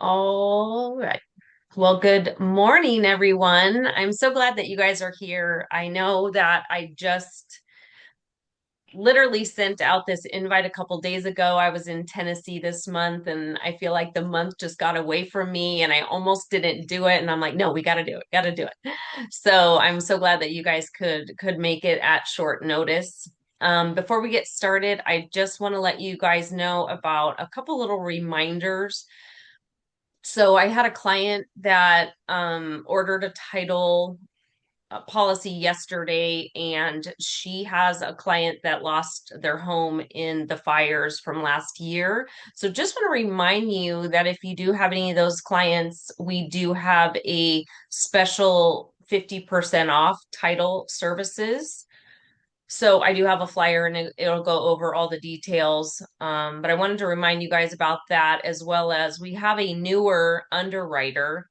All right. Well, good morning, everyone. I'm so glad that you guys are here. I know that I just literally sent out this invite a couple days ago. I was in Tennessee this month, and I feel like the month just got away from me, and I almost didn't do it. And I'm like, no, we got to do it. Got to do it. So I'm so glad that you guys could make it at short notice. Before we get started, I just want to let you guys know about a couple little reminders. So I had a client that ordered a title policy yesterday, and she has a client that lost their home in the fires from last year. So just want to remind you that if you do have any of those clients, we do have a special 50% off title services. So I do have a flyer and it'll go over all the details. But I wanted to remind you guys about that, as well as we have a newer underwriter.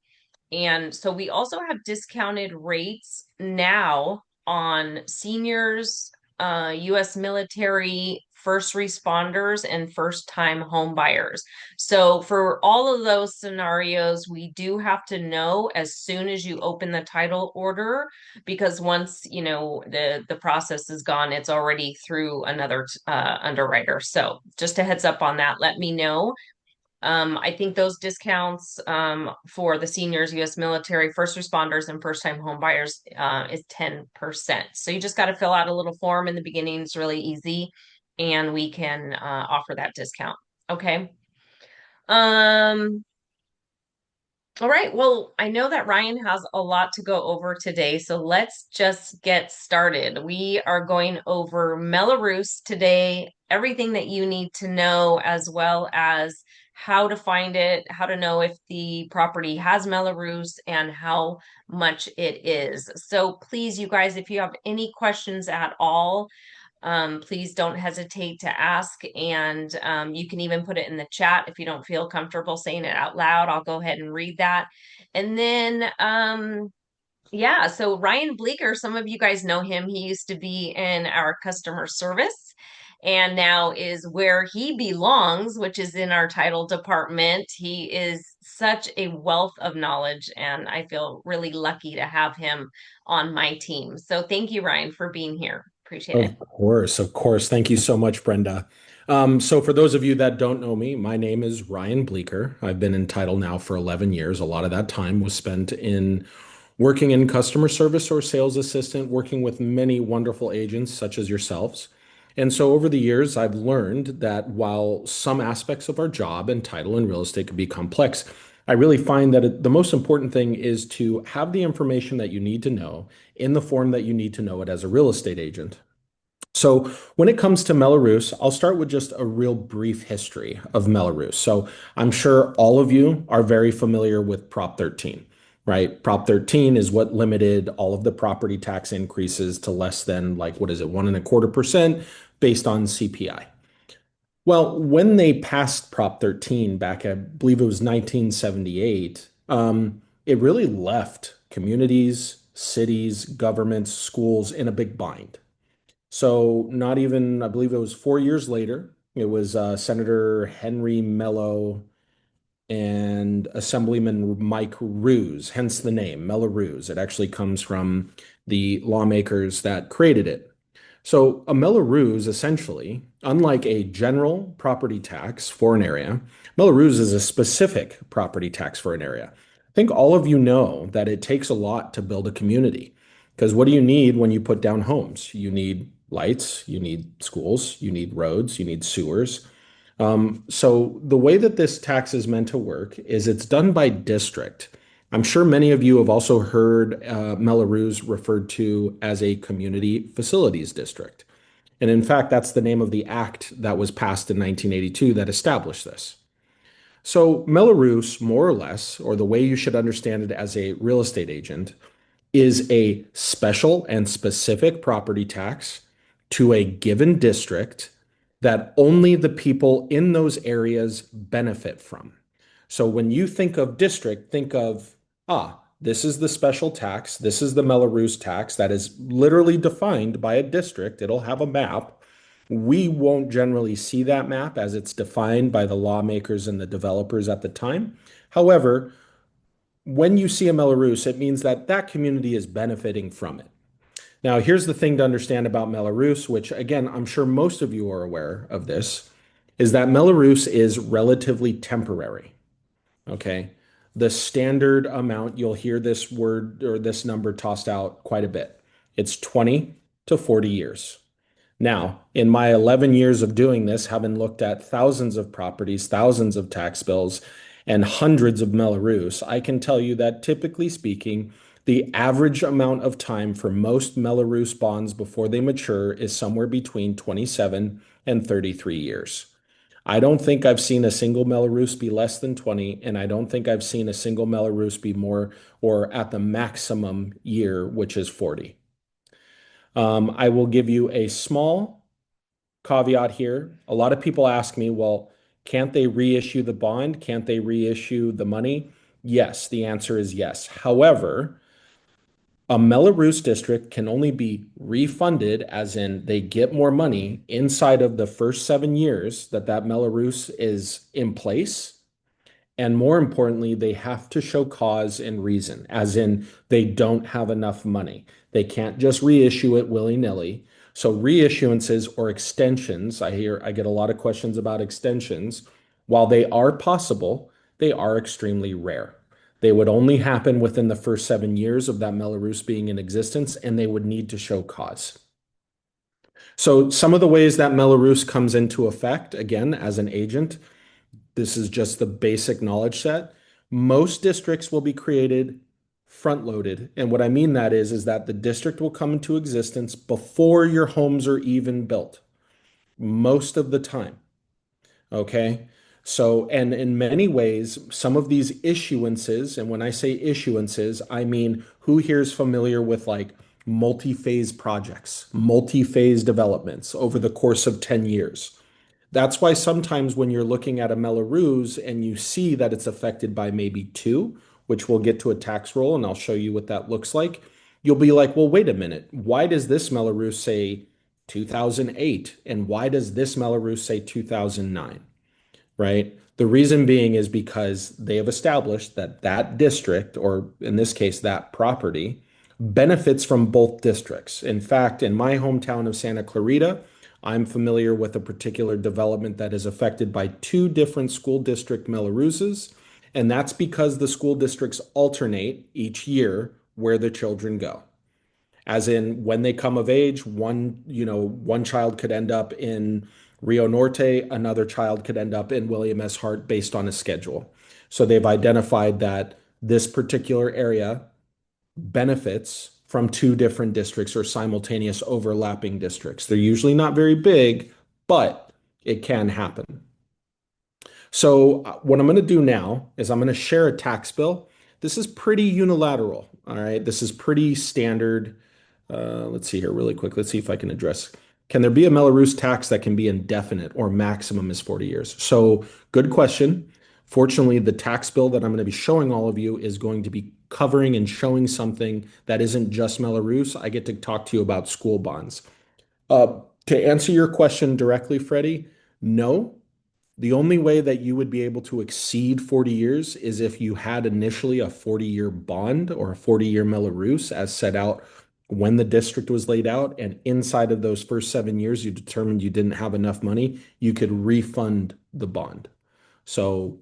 And so we also have discounted rates now on seniors, US military, first responders, and first time home buyers. So for all of those scenarios, we do have to know as soon as you open the title order, because once, the process is gone, it's already through another underwriter. So just a heads up on that. Let me know. I think those discounts for the seniors, US military, first responders, and first time home buyers is 10%. So you just got to fill out a little form in the beginning. It's really easy, and we can offer that discount. Okay. Um, all right. Well, I know that Ryan has a lot to go over today, so let's just get started. We are going over Mello Roos today, everything that you need to know, as well as how to find it, how to know if the property has Mello Roos, and how much it is. So please, you guys, if you have any questions at all, please don't hesitate to ask. And you can even put it in the chat if you don't feel comfortable saying it out loud. I'll go ahead and read that. And then, yeah, so Ryan Bleeker, some of you guys know him. He used to be in our customer service and now is where he belongs, which is in our title department. He is such a wealth of knowledge, and I feel really lucky to have him on my team. So thank you, Ryan, for being here. Appreciate it. Of course, of course. Thank you so much, Brenda. So for those of you that don't know me, my name is Ryan Bleeker. I've been in title now for 11 years. A lot of that time was spent in working in customer service or sales assistant, working with many wonderful agents such as yourselves. And so over the years, I've learned that while some aspects of our job and title and real estate can be complex, I really find that the most important thing is to have the information that you need to know in the form that you need to know it as a real estate agent. So when it comes to Mello Roos, I'll start with just a real brief history of Mello Roos. So I'm sure all of you are very familiar with Prop 13, right? Prop 13 is what limited all of the property tax increases to less than like, what is it, 1.25% based on CPI. Well, when they passed Prop 13 back, I believe it was 1978, it really left communities, cities, governments, schools in a big bind. So not even, I believe it was 4 years later, it was Senator Henry Mello and Assemblyman Mike Roos, hence the name, Mello Roos. It actually comes from the lawmakers that created it. So a Mello Roos, essentially, unlike a general property tax for an area, Mello Roos is a specific property tax for an area. I think all of you know that it takes a lot to build a community. Because what do you need when you put down homes? You need lights, you need schools, you need roads, you need sewers. So the way that this tax is meant to work is it's done by district. I'm sure many of you have also heard Mello Roos referred to as a community facilities district. And in fact, that's the name of the act that was passed in 1982 that established this. So Mello Roos, more or less, or the way you should understand it as a real estate agent, is a special and specific property tax to a given district that only the people in those areas benefit from. So when you think of district, think of, this is the special tax. This is the Mello Roos tax that is literally defined by a district. It'll have a map We won't generally see that map as it's defined by the lawmakers and the developers at the time. However, when you see a Mello Roos, it means that that community is benefiting from it. Now, here's the thing to understand about Mello Roos, which again, I'm sure most of you are aware of this, is that Mello Roos is relatively temporary. Okay. The standard amount, you'll hear this word or this number tossed out quite a bit. It's 20 to 40 years. Now, in my 11 years of doing this, having looked at thousands of properties, thousands of tax bills, and hundreds of Mello-Roos, I can tell you that typically speaking, the average amount of time for most Mello-Roos bonds before they mature is somewhere between 27 and 33 years. I don't think I've seen a single Mello-Roos be less than 20, and I don't think I've seen a single Mello-Roos be more or at the maximum year, which is 40. I will give you a small caveat here. A lot of people ask me, well, can't they reissue the bond? Can't they reissue the money? Yes, the answer is yes. However, a Mello-Roos district can only be refunded, as in they get more money inside of the first 7 years that that Mello-Roos is in place. And more importantly, they have to show cause and reason, as in they don't have enough money. They can't just reissue it willy-nilly. So reissuances or extensions, I get a lot of questions about extensions. While they are possible, they are extremely rare. They would only happen within the first 7 years of that Mello Roos being in existence, and they would need to show cause. So some of the ways that Mello Roos comes into effect, again, as an agent, this is just the basic knowledge set. Most districts will be created front loaded. And what I mean that is that the district will come into existence before your homes are even built, most of the time. Okay. So, and in many ways, some of these issuances, and when I say issuances, I mean who here is familiar with like multi-phase projects, multi-phase developments over the course of 10 years? That's why sometimes when you're looking at a Mello-Roos and you see that it's affected by maybe two, which we'll get to a tax roll and I'll show you what that looks like, you'll be like, well, wait a minute. Why does this Mello-Roos say 2008? And why does this Mello-Roos say 2009? Right? The reason being is because they have established that that district, or in this case, that property, benefits from both districts. In fact, in my hometown of Santa Clarita, I'm familiar with a particular development that is affected by two different school district Mello-Rooses, and that's because the school districts alternate each year where the children go. As in, when they come of age, one child could end up in Rio Norte, another child could end up in William S. Hart based on a schedule. So they've identified that this particular area benefits from two different districts or simultaneous overlapping districts. They're usually not very big, but it can happen. So what I'm going to do now is I'm going to share a tax bill. This is pretty unilateral. All right. This is pretty standard. Let's see here really quick. Let's see if I can address. Can there be a Mello-Roos tax that can be indefinite or maximum is 40 years? So good question. Fortunately, the tax bill that I'm going to be showing all of you is going to be covering and showing something that isn't just Mello-Roos. I get to talk to you about school bonds. To answer your question directly, Freddie, no. The only way that you would be able to exceed 40 years is if you had initially a 40-year bond or a 40-year Mello-Roos as set out when the district was laid out. And inside of those first 7 years, you determined you didn't have enough money, you could refund the bond. So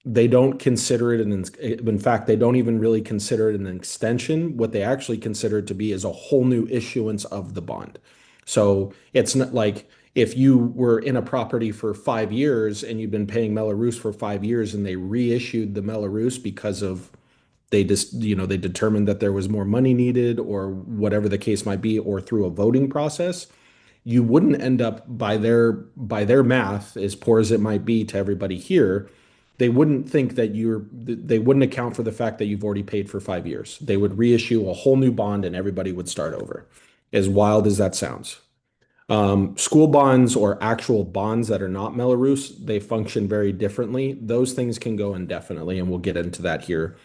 they don't consider it in fact, they don't even really consider it an extension. What they actually consider it to be is a whole new issuance of the bond. So it's not like if you were in a property for 5 years and you've been paying Mello-Roos for 5 years and they reissued the Mello-Roos because of they just, they determined that there was more money needed or whatever the case might be, or through a voting process, you wouldn't end up by their math, as poor as it might be to everybody here, they wouldn't account for the fact that you've already paid for 5 years. They would reissue a whole new bond and everybody would start over. As wild as that sounds. School bonds or actual bonds that are not Mello-Roos, they function very differently. Those things can go indefinitely, and we'll get into that here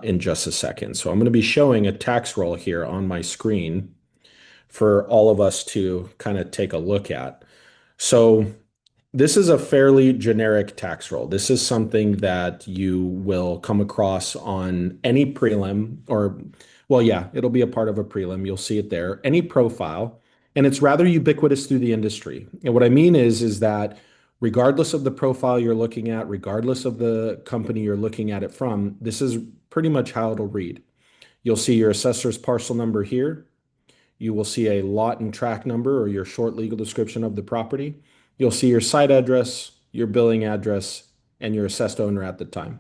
in just a second. So I'm going to be showing a tax roll here on my screen for all of us to kind of take a look at. So this is a fairly generic tax roll. This is something that you will come across on any prelim or, well, yeah, it'll be a part of a prelim. You'll see it there, any profile, and it's rather ubiquitous through the industry. And what I mean is that regardless of the profile you're looking at, regardless of the company you're looking at it from, this is pretty much how it'll read. You'll see your assessor's parcel number here. You will see a lot and track number or your short legal description of the property. You'll see your site address, your billing address, and your assessed owner at the time.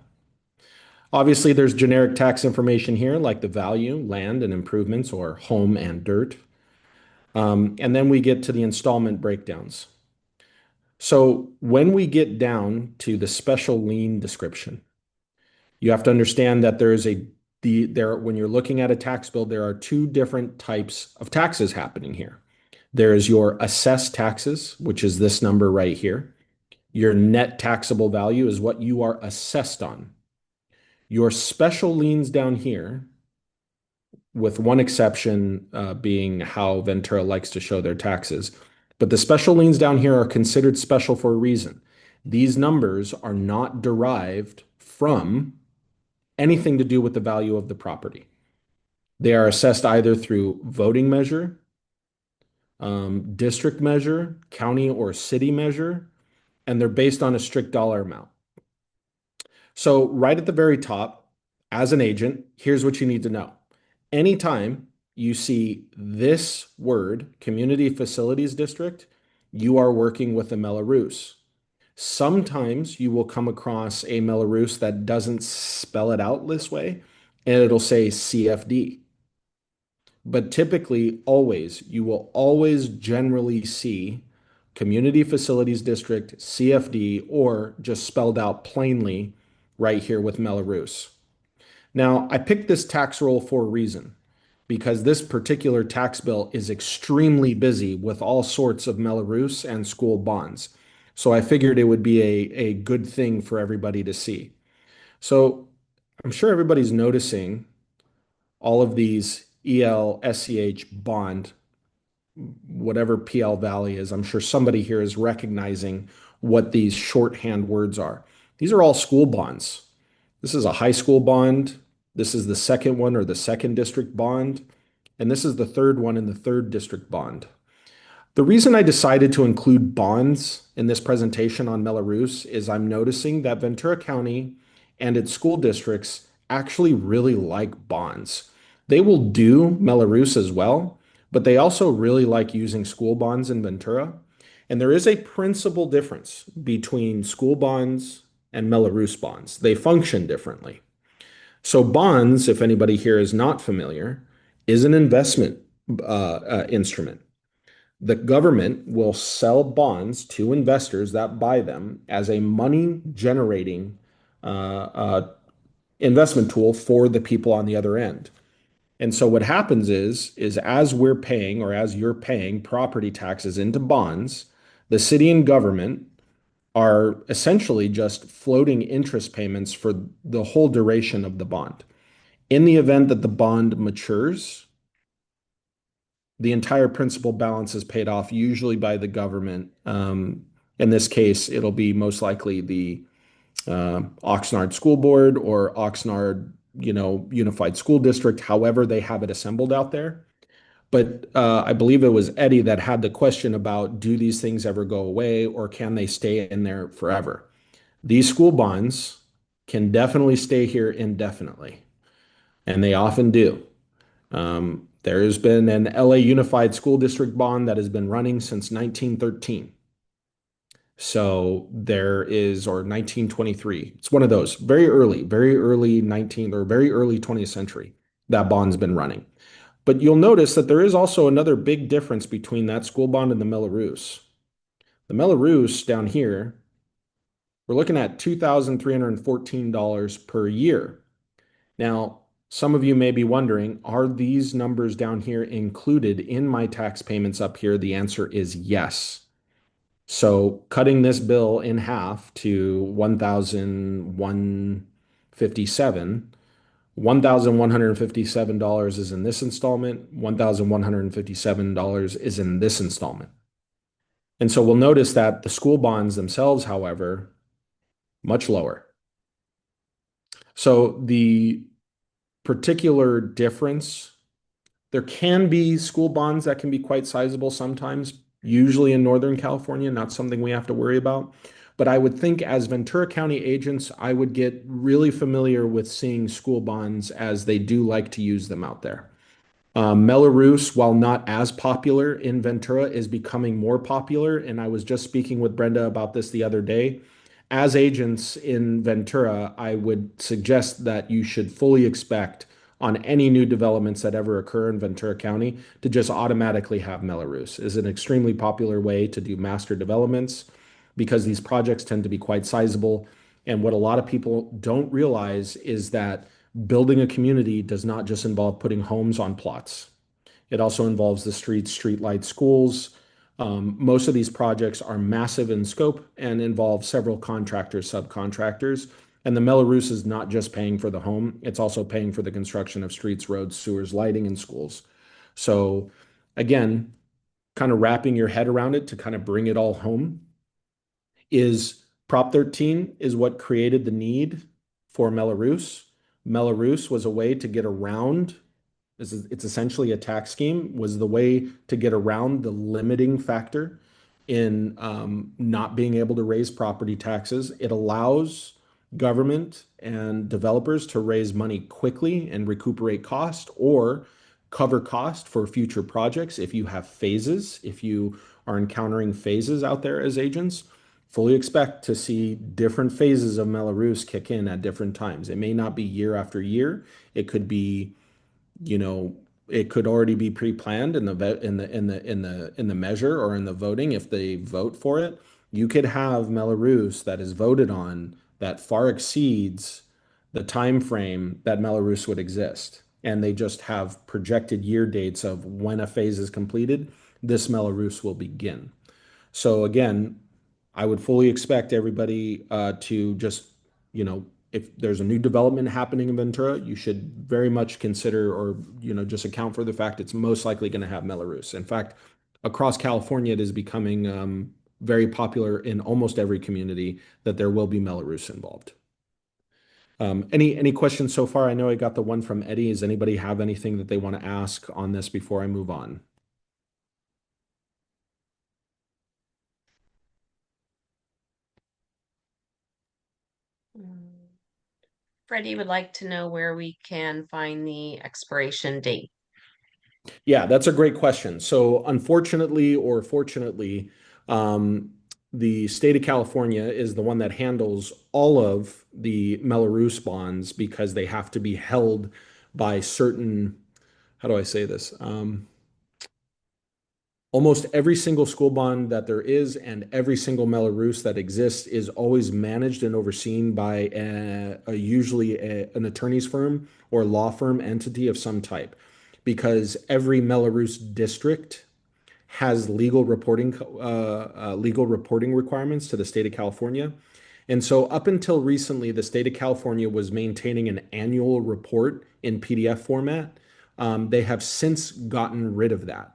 Obviously, there's generic tax information here like the value, land and improvements, or home and dirt. And then we get to the installment breakdowns. So when we get down to the special lien description, you have to understand that when you're looking at a tax bill, there are two different types of taxes happening here. There is your assessed taxes, which is this number right here. Your net taxable value is what you are assessed on. Your special liens down here, with one exception being how Ventura likes to show their taxes. But the special liens down here are considered special for a reason. These numbers are not derived from anything to do with the value of the property. They are assessed either through voting measure, district measure, county or city measure, and they're based on a strict dollar amount. So, right at the very top, as an agent, here's what you need to know. Anytime you see this word, Community Facilities District, you are working with a Mello Roos. Sometimes you will come across a Mello Roos that doesn't spell it out this way, and it'll say CFD. But typically, you will always generally see Community Facilities District, CFD, or just spelled out plainly right here with Mello Roos. Now, I picked this tax roll for a reason because this particular tax bill is extremely busy with all sorts of Mello Roos and school bonds. So I figured it would be a good thing for everybody to see. So I'm sure everybody's noticing all of these ELSCH bond, whatever PL Valley is. I'm sure somebody here is recognizing what these shorthand words are. These are all school bonds. This is a high school bond. This is the second one or the second district bond. And this is the third one in the third district bond. The reason I decided to include bonds in this presentation on Mello Roos is I'm noticing that Ventura County and its school districts actually really like bonds. They will do Mello Roos as well, but they also really like using school bonds in Ventura. And there is a principal difference between school bonds and Mello Roos bonds. They function differently. So bonds, if anybody here is not familiar, is an investment instrument. The government will sell bonds to investors that buy them as a money generating uh, uh, investment tool for the people on the other end. And so what happens is as we're paying or as you're paying property taxes into bonds, the city and government are essentially just floating interest payments for the whole duration of the bond. In the event that the bond matures, the entire principal balance is paid off, usually by the government. In this case, it'll be most likely the Oxnard School Board or Oxnard, Unified School District, however they have it assembled out there. But I believe it was Eddie that had the question about do these things ever go away or can they stay in there forever? These school bonds can definitely stay here indefinitely, and they often do. There has been an LA Unified School District bond that has been running since 1913. So there is, or 1923. It's one of those very early 19th or very early 20th century that bond's been running. But you'll notice that there is also another big difference between that school bond and the Mello Roos. The Mello Roos down here, we're looking at $2,314 per year. Now, some of you may be wondering, are these numbers down here included in my tax payments up here? The answer is yes. So cutting this bill in half to 1,157 $1,157 is in this installment. $1,157 is in this installment. And so we'll notice that the school bonds themselves, however, much lower. So the particular difference, there can be school bonds that can be quite sizable sometimes, usually in Northern California, not something we have to worry about. But I would think as Ventura County agents, I would get really familiar with seeing school bonds as they do like to use them out there. Mello Roos, while not as popular in Ventura, is becoming more popular. And I was just speaking with Brenda about this the other day. As agents in Ventura, I would suggest that you should fully expect on any new developments that ever occur in Ventura County to just automatically have Mello Roos. Is an extremely popular way to do master developments because these projects tend to be quite sizable. And what a lot of people don't realize is that building a community does not just involve putting homes on plots. It also involves the streets, street lights, schools. Most of these projects are massive in scope and involve several contractors, subcontractors. And the Mello Roos is not just paying for the home, it's also paying for the construction of streets, roads, sewers, lighting, and schools. So, again, kind of wrapping your head around it to kind of bring it all home is Prop 13 is what created the need for Mello Roos. Mello Roos was a way to get around, it's essentially a tax scheme, was the way to get around the limiting factor in not being able to raise property taxes. It allows government and developers to raise money quickly and recuperate cost or cover cost for future projects if you have phases, if you are encountering phases out there as agents. Fully expect to see different phases of Mello Roos kick in at different times. It may not be year after year. It could be, you know, it could already be pre-planned in the measure or in the voting if they vote for it. You could have Mello Roos that is voted on that far exceeds the time frame that Mello Roos would exist. And they just have projected year dates of when a phase is completed, this Mello Roos will begin. So again, I would fully expect everybody to just, if there's a new development happening in Ventura, you should very much consider or, just account for the fact it's most likely going to have Mello Roos. In fact, across California, it is becoming very popular in almost every community that there will be Mello Roos involved. Any questions so far? I know I got the one from Eddie. Does anybody have anything that they want to ask on this before I move on? Mm. Freddie would like to know where we can find the expiration date. Yeah, that's a great question. So, unfortunately or fortunately, um, the state of California is the one that handles all of the Mello Roos bonds because they have to be held by certain, how do I say this? Almost every single school bond that there is and every single Mello Roos that exists is always managed and overseen by usually an attorney's firm or law firm entity of some type because every Mello Roos district has legal reporting requirements to the state of California. And so up until recently, the state of California was maintaining an annual report in PDF format. They have since gotten rid of that.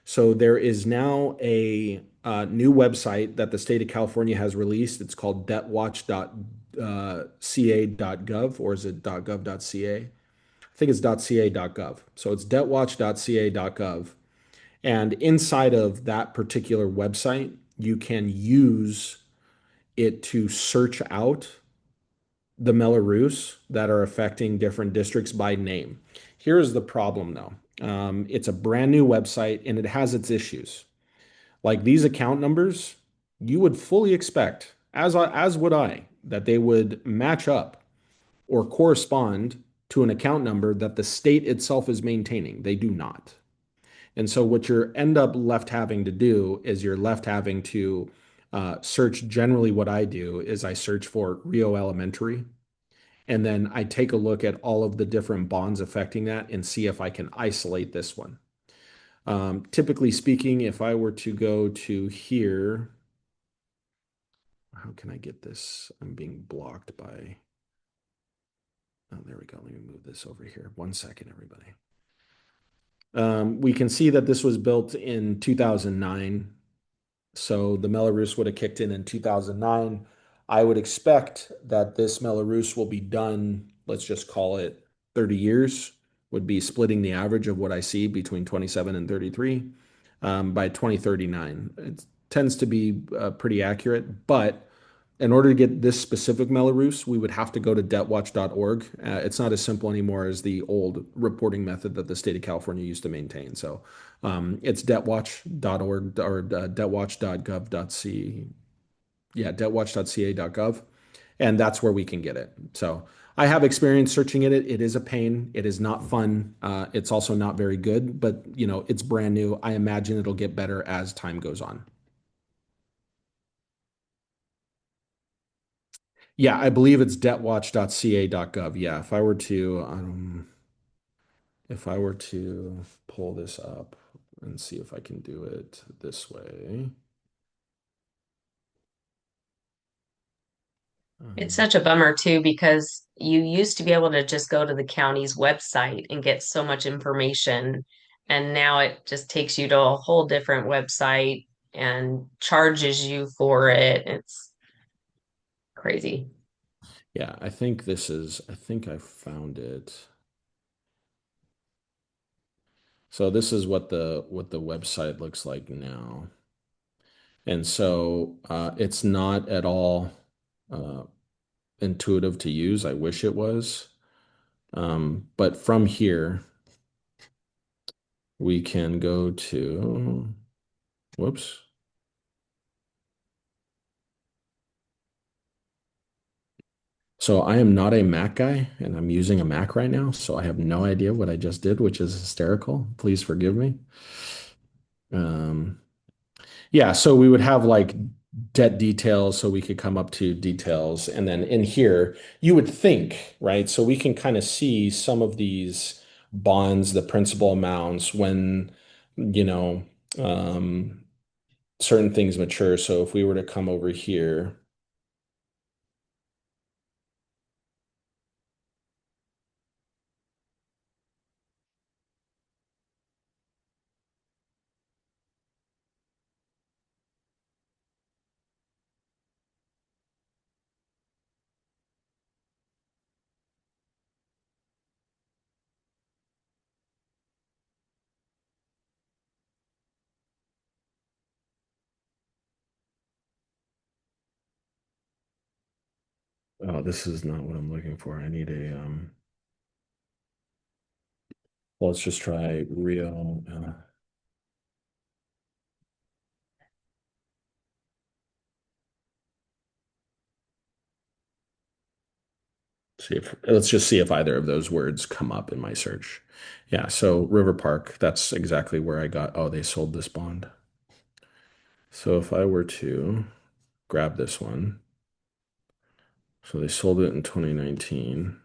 So there is now a new website that the state of California has released. It's called debtwatch.ca.gov, or is it .gov.ca? I think it's .ca.gov. So it's debtwatch.ca.gov. And inside of that particular website, you can use it to search out the Mello Roos that are affecting different districts by name. Here's the problem though. It's a brand new website and it has its issues. Like these account numbers, you would fully expect, as would I, that they would match up or correspond to an account number that the state itself is maintaining. They do not. And so what you're end up left having to do is you're left having to search. Generally, what I do is I search for Rio Elementary, and then I take a look at all of the different bonds affecting that and see if I can isolate this one. Typically speaking, if I were to go to here, how can I get this? I'm being blocked by. Oh, there we go. Let me move this over here. 1 second, everybody. We can see that this was built in 2009. So the Mello Roos would have kicked in 2009. I would expect that this Mello Roos will be done, let's just call it 30 years, would be splitting the average of what I see between 27 and 33 by 2039. It tends to be pretty accurate, but in order to get this specific Mello Roos, we would have to go to debtwatch.org. It's not as simple anymore as the old reporting method that the state of California used to maintain. So it's debtwatch.org or debtwatch.gov.c. Yeah, debtwatch.ca.gov. And that's where we can get it. So I have experience searching it. It is a pain. It is not fun. It's also not very good, but it's brand new. I imagine it'll get better as time goes on. Yeah, I believe it's debtwatch.ca.gov. Yeah, if I were to pull this up and see if I can do it this way. It's Um, such a bummer too, because you used to be able to just go to the county's website and get so much information. And now it just takes you to a whole different website and charges you for it. It's crazy. yeah, I think I found it. So this is what the website looks like now. And so it's not at all uh, intuitive to use. I wish it was. But from here, we can go to, whoops. So I am not a Mac guy, and I'm using a Mac right now, so I have no idea what I just did, which is hysterical. Please forgive me. Um, yeah, so we would have like debt details, so we could come up to details, and then in here, you would think, right? So we can kind of see some of these bonds, the principal amounts when, you know, um, certain things mature. So if we were to come over here. Oh, this is not what I'm looking for. I need a well, let's just try real. See if let's just see if either of those words come up in my search. Yeah, so River Park, that's exactly where I got. Oh, they sold this bond. So if I were to grab this one, so they sold it in 2019.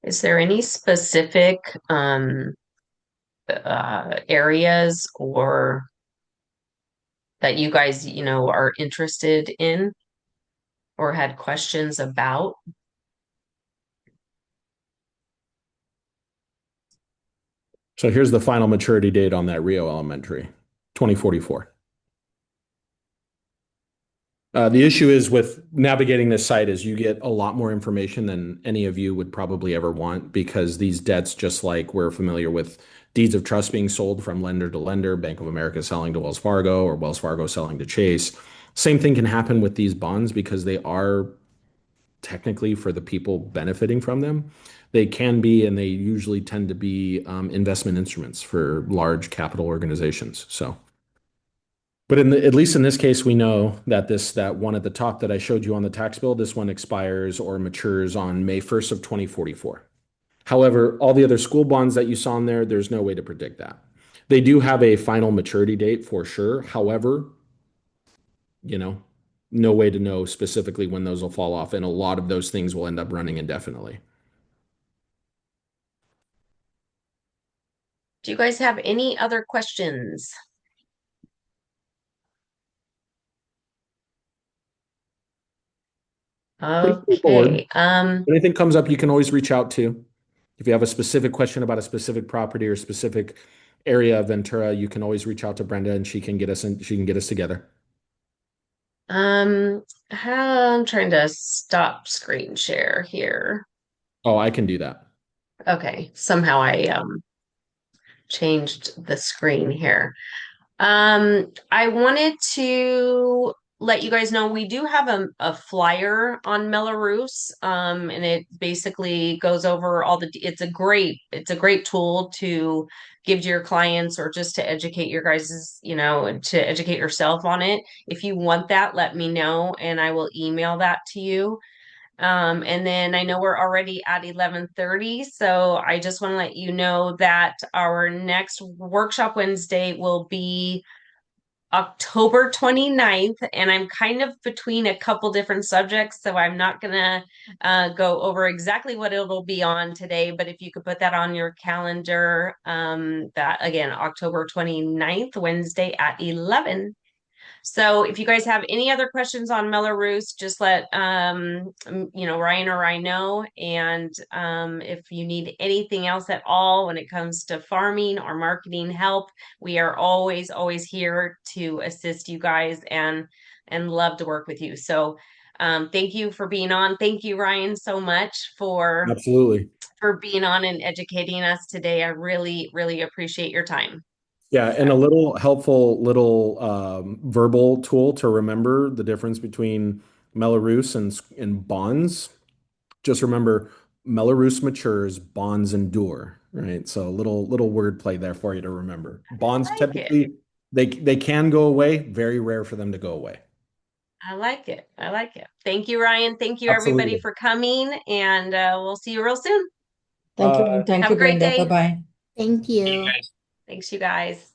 Is there any specific areas or that you guys, are interested in or had questions about? So here's the final maturity date on that Rio Elementary, 2044. The issue is with navigating this site is you get a lot more information than any of you would probably ever want because these debts, just like we're familiar with deeds of trust being sold from lender to lender, Bank of America selling to Wells Fargo or Wells Fargo selling to Chase. Same thing can happen with these bonds because they are technically for the people benefiting from them. They can be, and they usually tend to be investment instruments for large capital organizations. So But at least in this case, we know that that one at the top that I showed you on the tax bill, this one expires or matures on May 1st of 2044. However, all the other school bonds that you saw in there, there's no way to predict that. They do have a final maturity date for sure. However, you know, no way to know specifically when those will fall off. And a lot of those things will end up running indefinitely. Do you guys have any other questions? Pretty straightforward. Okay. Anything comes up, you can always reach out to. If you have a specific question about a specific property or specific area of Ventura, you can always reach out to Brenda and she can get us together. how I'm trying to stop screen share here. Oh, I can do that. Okay. Somehow I changed the screen here. I wanted to let you guys know we do have a flyer on Mello Roos, and it basically goes over all it's a great tool to give to your clients or just to educate your guys', to educate yourself on it. If you want that, let me know and I will email that to you. And then I know we're already at 11:30, so I just want to let you know that our next workshop Wednesday will be October 29th, and I'm kind of between a couple different subjects, so I'm not gonna go over exactly what it'll be on today, but if you could put that on your calendar, that again, October 29th, Wednesday at 11. So if you guys have any other questions on Mello Roos, just let Ryan or I know. And if you need anything else at all when it comes to farming or marketing help, we are always here to assist you guys and love to work with you. So thank you for being on. Thank you, Ryan, so much Absolutely. for being on and educating us today. I really appreciate your time. Yeah, and a So little helpful little verbal tool to remember the difference between Mello-Roos and bonds. Just remember, Mello-Roos matures, bonds endure, right? So a little word play there for you to remember. Bonds I like it. typically they can go away, very rare for them to go away. I like it. I like it. Thank you, Ryan. Thank you, everybody, Absolutely. for coming, and we'll see you real soon. Thank you. Thank Have you, a great Brenda. Bye day. bye. Thank you. Thanks, you guys.